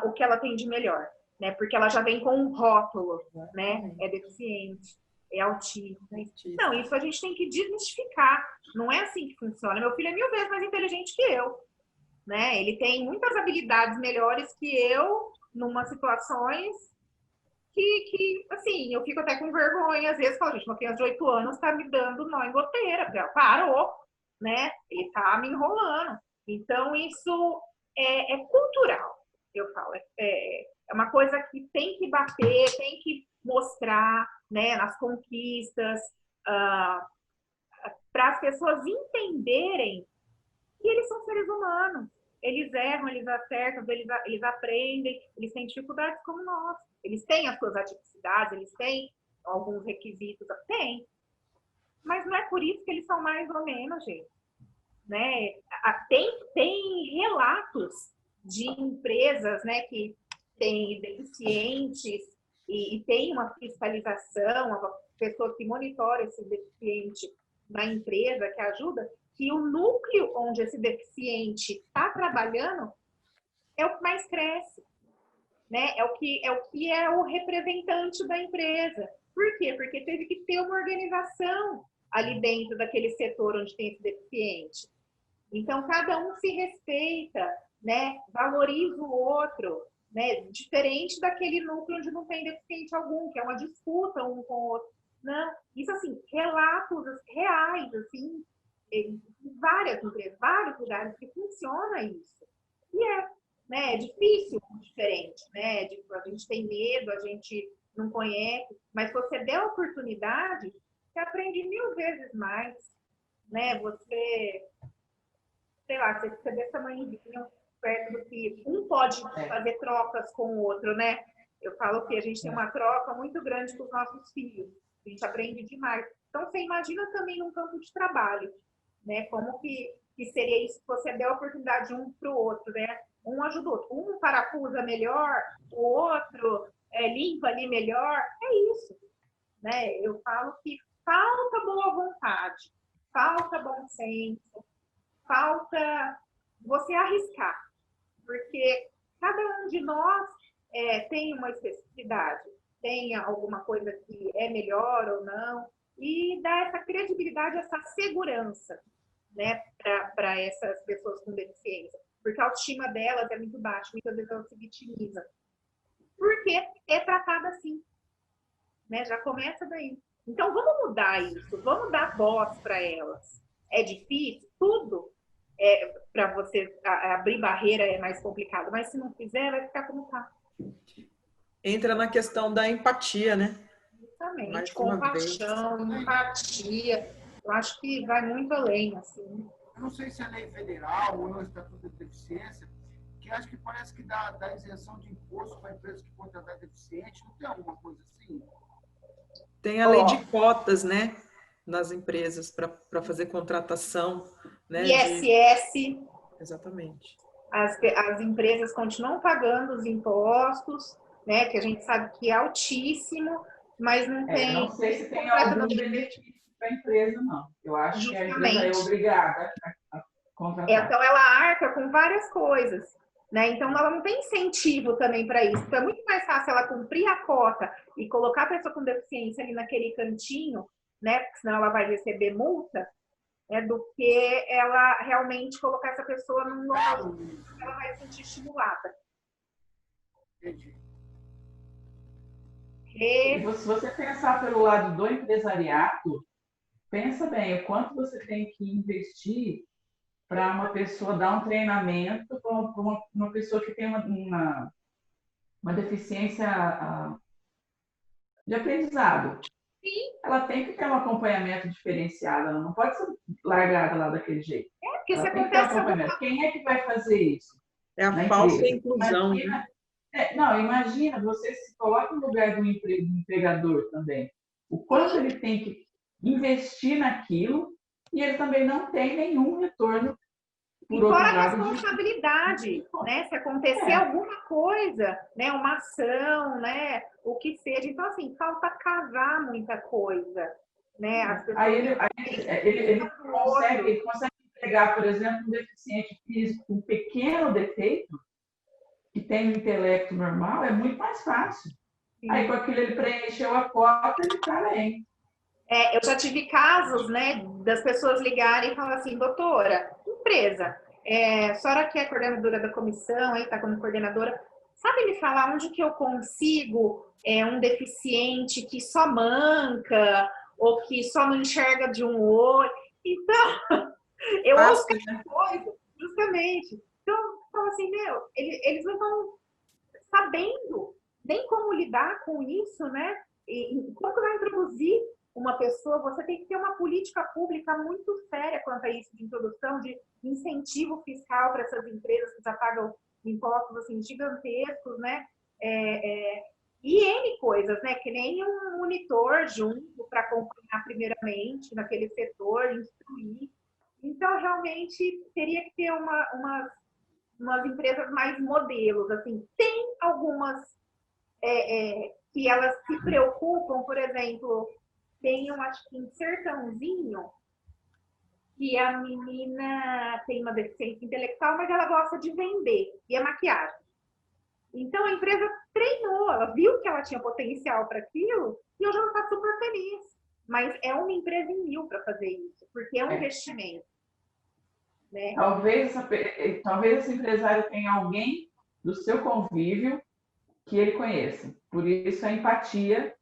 o que ela tem de melhor, né? Porque ela já vem com um rótulo, né? É deficiente, é autista. Não, isso a gente tem que desmistificar. Não é assim que funciona. Meu filho é 1000 vezes mais inteligente que eu, né? Ele tem muitas habilidades melhores que eu, numas situações que assim, eu fico até com vergonha. Às vezes, falo, gente, uma criança de 8 anos está me dando nó em goteira. Parou, né? Ele está me enrolando. Então, isso é cultural, eu falo. É uma coisa que tem que bater, tem que mostrar, né, nas conquistas, para as pessoas entenderem que eles são seres humanos. Eles erram, eles acertam, eles aprendem, eles têm dificuldades como nós. Eles têm as suas atipicidades, eles têm alguns requisitos, tem. Mas não é por isso que eles são mais ou menos, gente. Né? Tem relatos de empresas, né, que têm deficientes e tem uma fiscalização, uma pessoa que monitora esse deficiente na empresa, que ajuda, que o núcleo onde esse deficiente está trabalhando é o que mais cresce, né? É o que é o representante da empresa. Por quê? Porque teve que ter uma organização ali dentro daquele setor onde tem esse deficiente. Então, cada um se respeita, né? Valoriza o outro, né? Diferente daquele núcleo onde não tem deficiente algum, que é uma disputa um com o outro. Não, isso assim, relatos reais, assim, em várias empresas, vários lugares que funciona isso. E né, é difícil, diferente, né? A gente tem medo, a gente não conhece, mas se você der a oportunidade, você aprende 1000 vezes mais, né? Você, sei lá, você desse tamanhozinho perto do que 1% pode fazer trocas com o outro, né? Eu falo que a gente tem uma troca muito grande com os nossos filhos. A gente aprende demais. Então, você imagina também num campo de trabalho, né? Como que seria isso se você der a oportunidade um para o outro, né? Um ajuda o outro. Um parafusa melhor, o outro limpa ali melhor. É isso, né? Eu falo que falta boa vontade, falta bom senso, falta você arriscar. Porque cada um de nós tem uma especificidade, tem alguma coisa que é melhor ou não, e dá essa credibilidade, essa segurança, né, para essas pessoas com deficiência. Porque a autoestima delas é muito baixa, muitas vezes elas se vitimizam. Porque é tratada assim, né? Já começa daí. Então, vamos mudar isso, vamos dar voz para elas. É difícil? Tudo. Para você abrir barreira é mais complicado, mas se não fizer, vai ficar como está. Entra na questão da empatia, né? Exatamente, compaixão, empatia. Eu acho que vai muito além, assim. Eu não sei se é lei federal ou é o Estatuto de Deficiência, que acho que parece que dá isenção de imposto para empresas que contratar deficiente. Não tem alguma coisa assim? Tem a lei de cotas, né? Nas empresas para fazer contratação, né? ISS. Exatamente. As empresas continuam pagando os impostos, né? Que a gente sabe que é altíssimo, mas não tem. Não sei se tem algum benefício para a empresa, não. Eu acho que a empresa é obrigada a contratar. Então, ela arca com várias coisas, né? Então, ela não tem incentivo também para isso. Então, é muito mais fácil ela cumprir a cota e colocar a pessoa com deficiência ali naquele cantinho, né? Porque senão ela vai receber multa, né? Do que ela realmente colocar essa pessoa num local que ela vai se sentir estimulada. Entendi. E se você pensar pelo lado do empresariado, pensa bem o quanto você tem que investir para uma pessoa dar um treinamento para uma pessoa que tem uma deficiência de aprendizado. Sim. Ela tem que ter um acompanhamento diferenciado, ela não pode ser largada lá daquele jeito. Porque ela se tem que ter um acontece acompanhamento. Quem é que vai fazer isso? É a falsa inclusão. Imagina, imagina, você se coloca no lugar do empregador também. O quanto ele tem que investir naquilo e ele também não tem nenhum retorno. E fora a responsabilidade, né? Se acontecer alguma coisa, né? Uma ação, né? O que seja. Então, assim, falta casar muita coisa, né? As pessoas ele consegue pegar, por exemplo, um deficiente físico com um pequeno defeito, que tem um intelecto normal, é muito mais fácil. Sim. Aí, com aquilo, ele preencheu a cota e ele está bem. Eu já tive casos, né, das pessoas ligarem e falar assim, doutora, empresa, a senhora que é coordenadora da comissão, aí está como coordenadora, sabe me falar onde que eu consigo um deficiente que só manca ou que só não enxerga de um olho? Então, eu ouço essa coisa, justamente. Então, eu falo assim, eles não estão sabendo nem como lidar com isso, né? E como que vai introduzir uma pessoa, você tem que ter uma política pública muito séria quanto a isso, de introdução de incentivo fiscal para essas empresas que já pagam impostos assim, gigantescos, né? E N coisas, né? Que nem um monitor junto para acompanhar primeiramente naquele setor, instruir. Então, realmente, teria que ter umas empresas mais modelos, assim. Tem algumas que elas se preocupam, por exemplo, tem acho que em Sertãozinho, que a menina tem uma deficiência intelectual, mas ela gosta de vender, e é maquiagem. Então, a empresa treinou, ela viu que ela tinha potencial para aquilo, e hoje ela está super feliz. Mas é uma empresa em 1000 para fazer isso, porque é um investimento. Né? Talvez esse empresário tenha alguém do seu convívio que ele conheça. Por isso, a empatia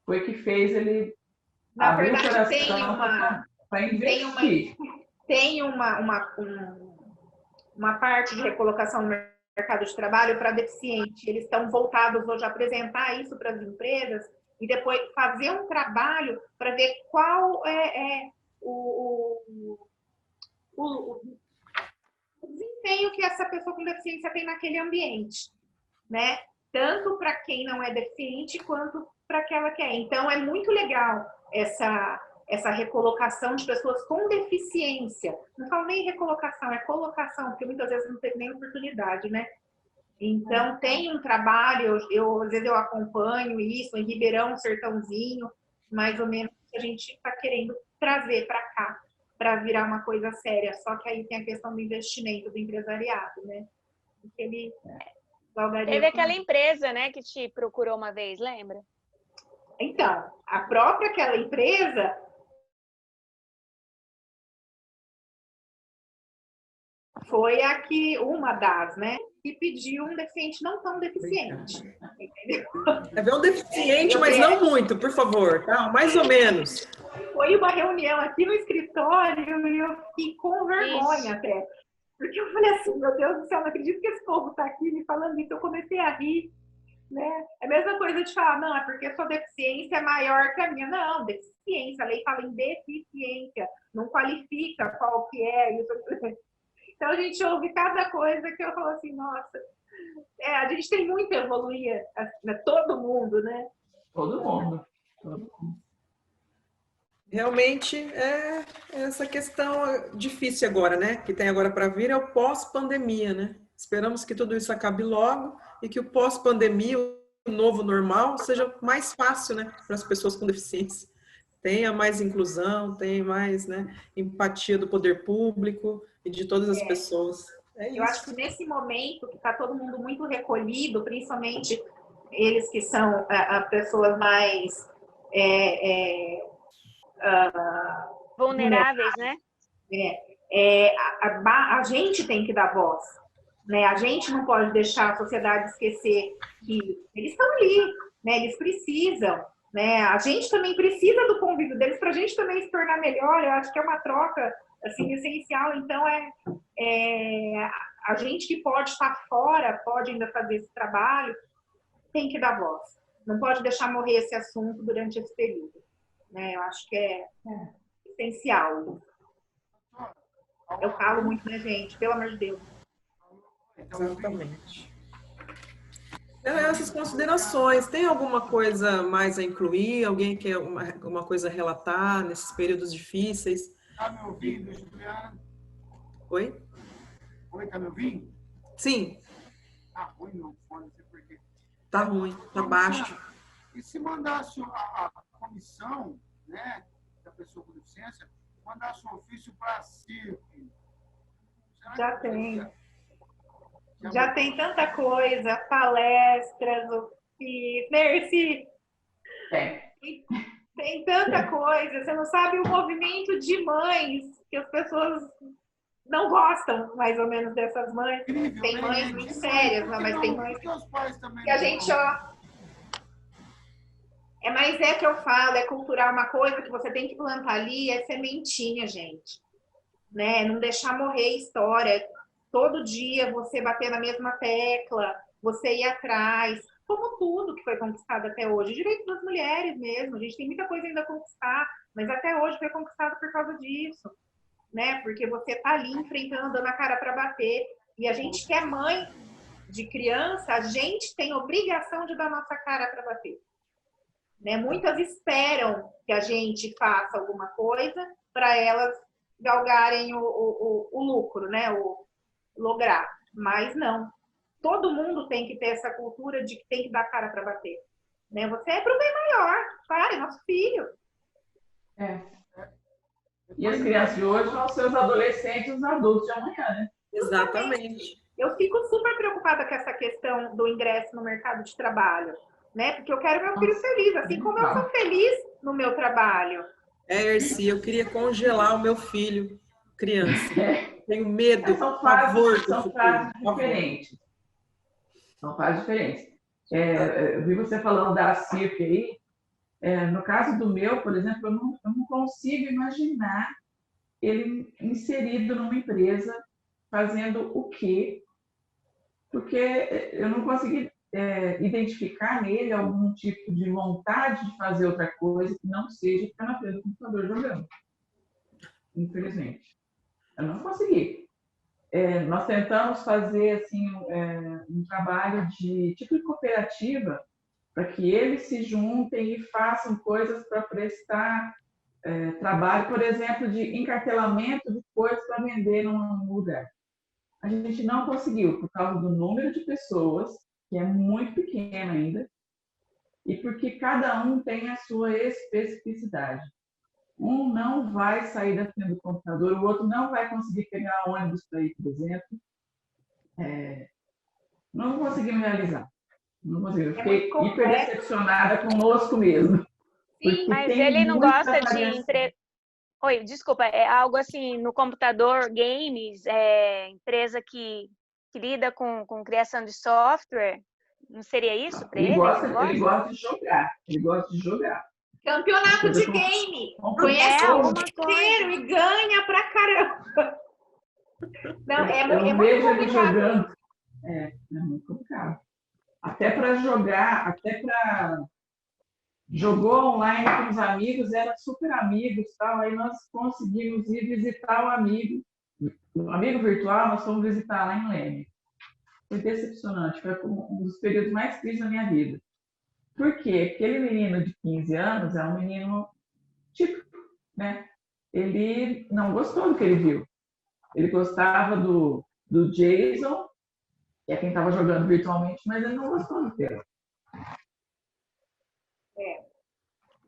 foi que fez ele na abrir verdade, o coração para investir. Tem uma parte de recolocação no mercado de trabalho para deficiente. Eles estão voltados hoje a apresentar isso para as empresas e depois fazer um trabalho para ver qual é os desempenho que essa pessoa com deficiência tem naquele ambiente, né? Tanto para quem não é deficiente quanto para aquela que é. Então, é muito legal essa recolocação de pessoas com deficiência. Não falo nem recolocação, é colocação, porque muitas vezes não teve nem oportunidade, né? Então, tem um trabalho, às vezes eu acompanho isso, em Ribeirão, Sertãozinho, mais ou menos, que a gente está querendo trazer para cá, para virar uma coisa séria. Só que aí tem a questão do investimento, do empresariado, né? Porque ele Teve aquela empresa, né, que te procurou uma vez, lembra? Então, a própria aquela empresa foi uma das, né, que pediu um deficiente não tão deficiente. Entendeu? É um deficiente, mas não muito, por favor, tá? Mais ou menos. Foi uma reunião aqui no escritório e eu fiquei com vergonha até. Porque eu falei assim, meu Deus do céu, não acredito que esse povo está aqui me falando isso. Eu comecei a rir, né? É a mesma coisa de falar, não, é porque a sua deficiência é maior que a minha. Não, deficiência, a lei fala em deficiência, não qualifica qual que é. Isso. Então, a gente ouve cada coisa que eu falo assim, nossa, a gente tem muito a evoluir, todo mundo, né? Todo mundo. Realmente é essa questão difícil agora, né? Que tem agora para vir é o pós-pandemia, né? Esperamos que tudo isso acabe logo e que o pós-pandemia, o novo normal, seja mais fácil, né? Para as pessoas com deficiência. Tenha mais inclusão, tenha mais, né, empatia do poder público e de todas as pessoas. Eu acho que nesse momento que está todo mundo muito recolhido, principalmente eles que são pessoas mais vulneráveis, né? A gente tem que dar voz, né? A gente não pode deixar a sociedade esquecer que eles estão ali, né? Eles precisam, né? A gente também precisa do convívio deles para a gente também se tornar melhor. Eu acho que é uma troca assim essencial. Então a gente que pode estar fora, pode ainda fazer esse trabalho, tem que dar voz. Não pode deixar morrer esse assunto durante esse período, né? Eu acho que é essencial. Eu falo muito, né, gente? Pelo amor de Deus. Exatamente. Essas considerações, tem alguma coisa mais a incluir? Alguém quer alguma coisa a relatar nesses períodos difíceis? Tá me ouvindo, Juliana? Oi? Oi, tá me ouvindo? Sim. Tá ruim no fone, não sei por quê. Tá ruim, tá baixo. E se mandasse a comissão, né, da pessoa com deficiência, mandasse um ofício para a CIRP? Já tem. Já tem tanta coisa, palestras, ofícios, Merci. Tem tanta coisa. Você não sabe o movimento de mães, que as pessoas não gostam, mais ou menos, dessas mães. Incrível, tem mães muito sérias, mas tem mães que a gente, mas é que eu falo, é cultural, uma coisa que você tem que plantar ali é sementinha, gente. Né? Não deixar morrer história. Todo dia você bater na mesma tecla, você ir atrás, como tudo que foi conquistado até hoje. Direito das mulheres mesmo, a gente tem muita coisa ainda a conquistar, mas até hoje foi conquistado por causa disso. Né? Porque você tá ali enfrentando, dando a cara para bater. E a gente que é mãe de criança, a gente tem obrigação de dar a nossa cara para bater. Né? Muitas esperam que a gente faça alguma coisa para elas galgarem o lucro, né? O lograr. Mas não. Todo mundo tem que ter essa cultura de que tem que dar cara para bater. Né? Você é para o bem maior. Claro, é nosso filho. E as crianças de hoje são os seus adolescentes, os adultos de amanhã, né? Exatamente. Eu fico super preocupada com essa questão do ingresso no mercado de trabalho, né? Porque eu quero meu filho feliz, assim como eu sou feliz no meu trabalho. Erci, eu queria congelar o meu filho, criança. Tenho medo, São fases diferentes. São fases diferentes. Eu vi você falando da CIRP aí. No caso do meu, por exemplo, eu não consigo imaginar ele inserido numa empresa fazendo o quê? Porque eu não consegui identificar nele algum tipo de vontade de fazer outra coisa que não seja ficar na frente do computador jogando. Infelizmente. Eu não consegui. nós tentamos fazer assim, um trabalho de tipo de cooperativa para que eles se juntem e façam coisas para prestar trabalho, por exemplo, de encartelamento de coisas para vender num lugar. A gente não conseguiu por causa do número de pessoas, que é muito pequeno ainda, e porque cada um tem a sua especificidade. Um não vai sair da frente do computador, o outro não vai conseguir pegar ônibus para ir, por exemplo. Não conseguimos realizar. Não conseguimos. Fiquei hiper decepcionada conosco mesmo. Sim, mas ele não gosta de Oi, desculpa, é algo assim no computador, games, empresa que lida com criação de software. Não seria isso para ele? Ele gosta de jogar. Ele gosta de jogar. Campeonato de game. Conhece o mundo inteiro e ganha pra caramba. Não, eu muito vejo ele complicado. jogando. É muito complicado. Até para jogar, até para... Jogou online com os amigos, eram super amigos, tal. Aí nós conseguimos ir visitar o amigo virtual, nós fomos visitar lá em Leme. Foi decepcionante, foi um dos períodos mais tristes da minha vida. Por quê? Aquele menino de 15 anos é um menino típico, né? Ele não gostou do que ele viu. Ele gostava do Jason, que é quem estava jogando virtualmente, mas ele não gostou do dele.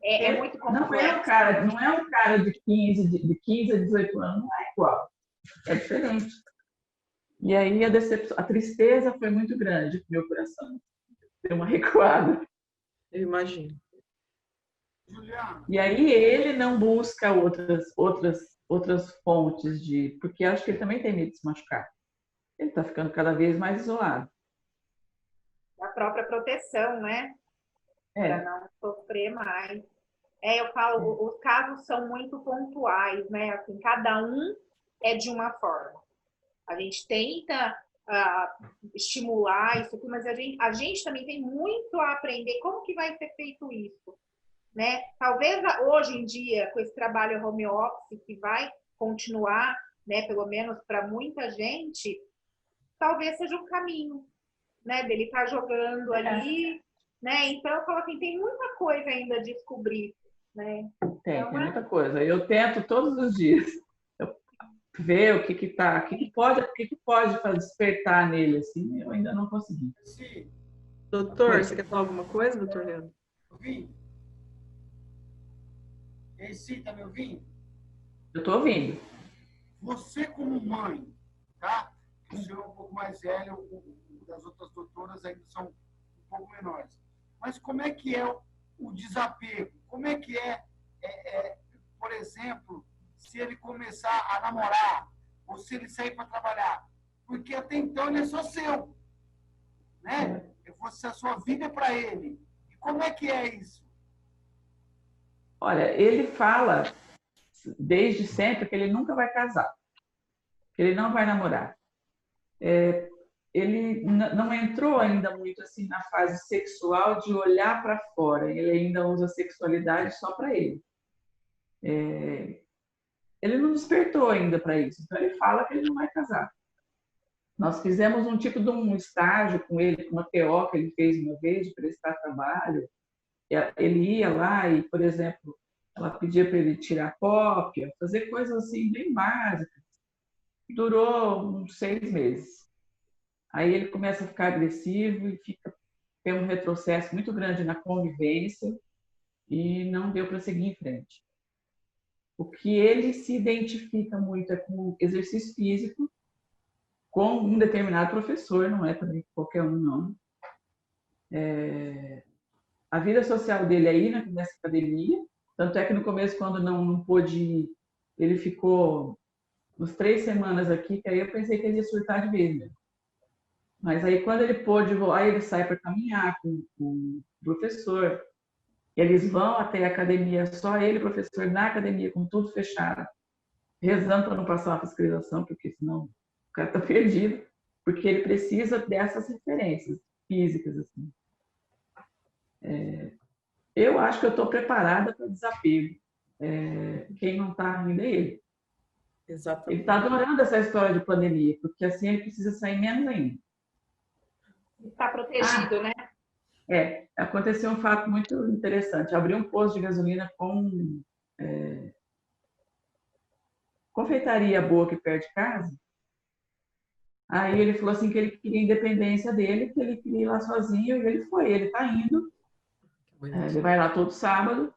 É muito complexo. Não é um cara de 15 a 18 anos, não é igual. É diferente. E aí a tristeza foi muito grande pro meu coração. Deu uma recuada. Eu imagino. E aí ele não busca outras fontes porque acho que ele também tem medo de se machucar. Ele está ficando cada vez mais isolado. Da própria proteção, né? Para não sofrer mais. Eu falo, os casos são muito pontuais, né? Assim, cada um é de uma forma. A gente tenta estimular isso aqui, mas a gente também tem muito a aprender como que vai ser feito isso, né? Talvez hoje em dia, com esse trabalho home office que vai continuar, né? Pelo menos para muita gente, talvez seja um caminho, né? Dele estar jogando ali, né? Então eu falo assim, tem muita coisa ainda a descobrir, né? Tem muita coisa. Eu tento todos os dias ver o que pode despertar nele, assim, eu ainda não consegui. Doutor, você quer falar alguma coisa, doutor Leandro? Esse tá me ouvindo? Eu estou ouvindo. Você como mãe, tá? O senhor é um pouco mais velho, das outras doutoras ainda são um pouco menores. Mas como é que é o desapego? Como é que por exemplo, se ele começar a namorar, ou se ele sair para trabalhar? Porque até então ele é só seu, né? A sua vida é para ele. E como é que é isso? Olha, ele fala desde sempre que ele nunca vai casar, que ele não vai namorar. Ele não entrou ainda muito assim na fase sexual de olhar para fora. Ele ainda usa a sexualidade só para ele. Ele não despertou ainda para isso, então ele fala que ele não vai casar. Nós fizemos um tipo de um estágio com ele, uma TO que ele fez uma vez de prestar trabalho. Ele ia lá e, por exemplo, ela pedia para ele tirar cópia, fazer coisas assim bem básicas. Durou uns 6 meses. Aí ele começa a ficar agressivo e tem um retrocesso muito grande na convivência e não deu para seguir em frente. O que ele se identifica muito é com exercício físico, com um determinado professor, não é também qualquer um, não. A vida social dele é ir nessa academia, tanto é que no começo, quando não pôde ir, ele ficou uns 3 semanas aqui, que aí eu pensei que ele ia surtar de vez mesmo. Mas aí quando ele pôde voar, aí ele sai para caminhar com o professor. Eles vão até a academia, só ele, professor, na academia, com tudo fechado, rezando para não passar uma fiscalização, porque senão o cara está perdido, porque ele precisa dessas referências físicas. Assim. Eu acho que eu estou preparada para desapego. Quem não está ainda é ele. Exatamente. Ele está adorando essa história de pandemia, porque assim ele precisa sair menos ainda. Está protegido, né? Aconteceu um fato muito interessante. Abri um posto de gasolina com confeitaria boa aqui perto de casa. Aí ele falou assim que ele queria a independência dele, que ele queria ir lá sozinho, e ele foi. Ele está indo, ele vai lá todo sábado.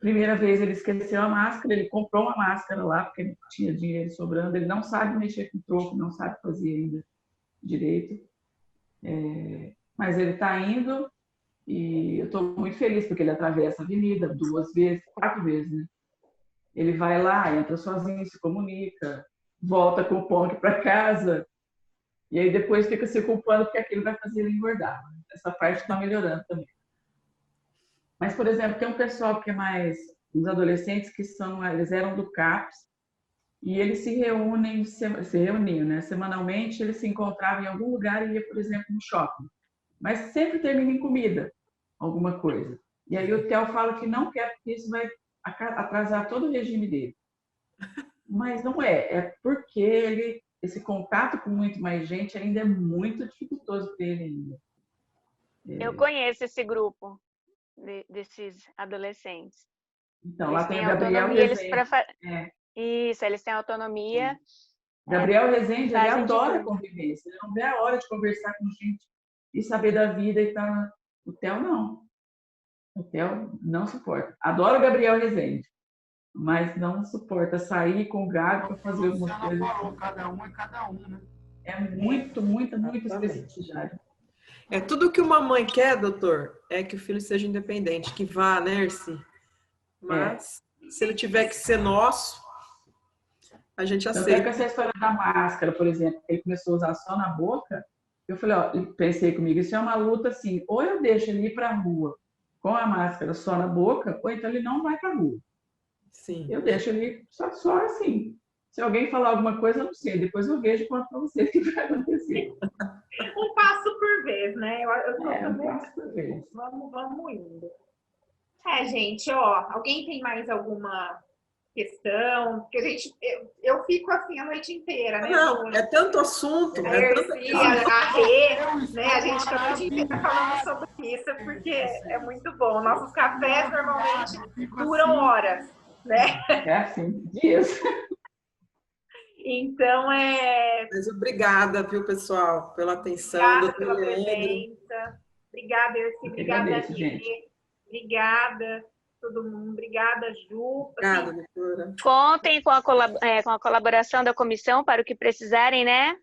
Primeira vez ele esqueceu a máscara, ele comprou uma máscara lá, porque ele tinha dinheiro sobrando. Ele não sabe mexer com troco, não sabe fazer ainda direito. Mas ele está indo e eu estou muito feliz, porque ele atravessa a avenida 2 vezes, 4 vezes, né? Ele vai lá, entra sozinho, se comunica, volta com o pão para casa, e aí depois fica se culpando porque aquilo vai fazer ele engordar. Essa parte está melhorando também. Mas, por exemplo, tem um pessoal que é mais, uns adolescentes que eles eram do CAPS, e eles se reuniam, né? Semanalmente, eles se encontravam em algum lugar e ia, por exemplo, no shopping. Mas sempre termina em comida, alguma coisa. E aí o Theo fala que não quer, porque isso vai atrasar todo o regime dele. Mas não é porque esse contato com muito mais gente ainda é muito dificultoso para ele ainda. Eu conheço esse grupo desses adolescentes. Então, Eles lá tem têm o Gabriel autonomia, Rezende. Isso, eles têm autonomia. Gabriel Rezende, ele fazem de adora tudo. convivência. Ele não vê a hora de conversar com gente e saber da vida e tal. O Theo não. O Theo não suporta. Adora o Gabriel Rezende, mas não suporta sair com o Gabi para fazer algumas coisas. Falou, cada um é cada um, né? É muito especificidade. É tudo que uma mãe quer, doutor, é que o filho seja independente, que vá, né, Erci? Mas se ele tiver que ser nosso, a gente Tanto é aceita. que essa história da máscara, por exemplo, ele começou a usar só na boca, eu falei, pensei comigo, isso é uma luta assim, ou eu deixo ele ir para a rua com a máscara só na boca, ou então ele não vai para a rua. Sim. Eu deixo ele só assim. Se alguém falar alguma coisa, eu não sei. Depois eu vejo e conto para vocês o que vai acontecer. Um passo por vez, né? Um passo por vez. Vamos indo. Gente, alguém tem mais alguma questão? Porque eu fico assim a noite inteira, né? Não, é tanto assunto. A Erci, a Rê, né? A gente fica a noite inteira falando sobre isso, porque é muito bom. Nossos cafés normalmente duram horas, né? É assim, dias. Então, Mas obrigada, viu, pessoal, pela atenção. obrigada pela presença. Obrigada, Erci. Obrigada, Rê. Obrigada, todo mundo. Obrigada, Ju. Obrigada, doutora. Contem com a colaboração da comissão para o que precisarem, né?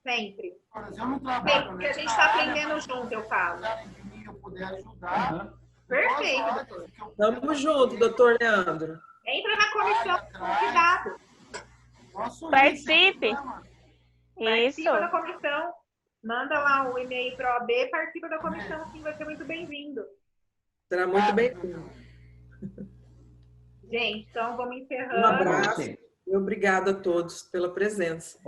Sempre. Eu não trabalho, Porque a gente está aprendendo junto, eu falo. Se eu puder ajudar. Perfeito, doutor. Tamo junto, doutor Leandro. Entra na comissão, convidado. Participe. Participa da comissão. Manda lá o e-mail para a OAB, participa da comissão, sim, vai ser muito bem-vindo. Será muito bem-vindo. Gente, então vamos encerrando. Um abraço e obrigada a todos pela presença.